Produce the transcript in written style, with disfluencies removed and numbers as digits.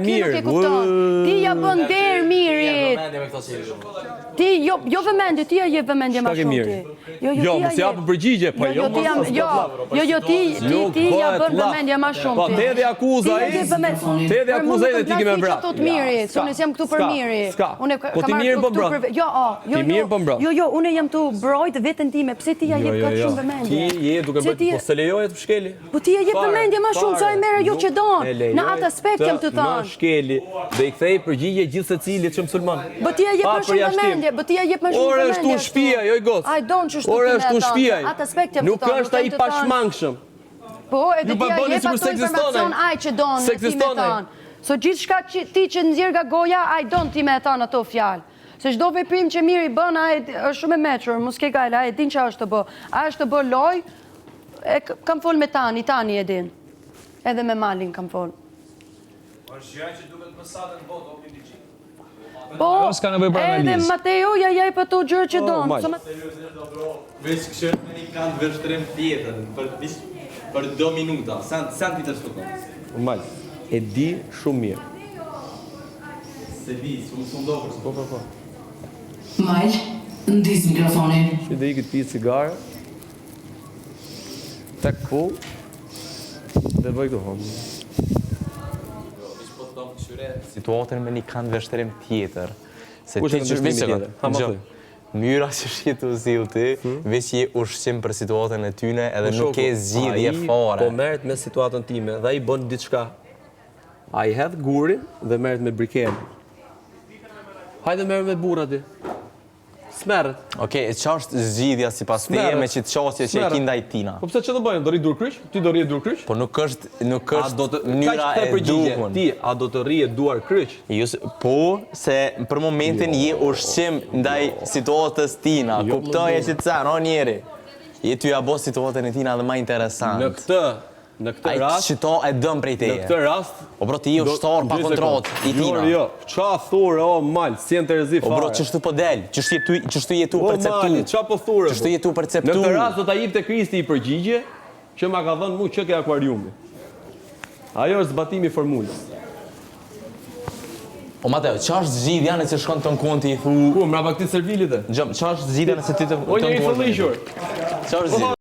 nuk e kupton. Ti ja bën der mirit. Ti jo vëmendje, ti ja jep vëmendje më shumë ti. Jo, mos japë përgjigje, po jo. Ti ja bën vëmendje më shumë. Po te dhe akuza ai. Te dhe akuza ai dhe ti ke më vrap. Ti mirit, unë jam këtu për miri. Unë po ti mirë po mbron. Jo, unë jam këtu brojt veten time. Pse ti ja jep kaq shumë vëmendje? Ti je duke bërë po se lejoje të shkeli. Po ti ja jep vëmendje më shumë sa e merr ajo që don. Në atë aspekt jam të thënë. Në shkeli dhe i kthej përgjigje gjithë secilit që musulman. Po ti ja jep më shumë vëmendje, po ti ja jep më shumë vëmendje. Ore është tu shtëpia, jo i goc. Ai don që Ore është tu shtëpia. Atë aspekt jam të thënë. Nuk është ai pashmangshëm. Po, edhe ti ja jep ato informacion ai që don ti me thënë. So gjithçka ti që nxjerr nga goja, ai don ti me thënë ato fjalë. Se çdo veprim që mirë i bën, ai është shumë e meçur, mos ke gale, ai din çfarë është të bë. Ai është të bë loj, kam fol me tani e din. Edhe me Malin kam fol. Është gjë që duhet më sa të votë opi ligjit. Po, edhe Mateo ja jep ato gjëra që don. Veç kështu me një kanë vështrim tjetër për 2 minuta. Sa ti të shkon? Mal, e di shumë mirë. Se di, s'u ndokur. Po. Mal, ndis mikrofonin. Që dhe i këtë pi cigare. Tek po. Dhe bëj këtu homë. Situatën me një kanë vështrim tjetër. Se ti që myra që shqitu si u ti, veç je ushqim për situatën e tyne edhe nuk ke zgjidhje fare. Po merret me situatën time dhe ai bën diçka. Ai hedh gurin dhe merret me briken. Hajde merret me burra ti. S'merret. Okej, çfarë është zgjidhja sipas teje me çështje që e ki ndaj tina? Po pse ç'do bëjmë? Do rri dur kryq? Ti do rri dur kryq? Po nuk është mënyra e duhur. Ti a do të rrije duar kryq? Po, se për momentin je ushqim ndaj situatës tina. Kuptoje që të o njeri. Je ty ja bo situatën e tina dhe ma interesant. Në këtë rast... Ai që ta e dëm prej teje. Në këtë rast... O bro, ti je ushtar pa kontrot i tina. Jo, qa thurë, o mal, si në të rezi fare. O bro, qështu po del, qështu jetu perceptu. O mali, qa po thurë? Qështu jetu perceptu. Në këtë rast do ta jip të Kristi i përgjigje, që ma ka dhënë mu që ke akvariumi. Ajo është zbatimi formulës. O Mateo, qa është zgjidhja nëse shkon të në konti i thu... Ku, mrapa këti servilit e? Gjëm, qa është zgjidhja nëse ti të në konti? O një i fëllishur. Qa është zgjidhja?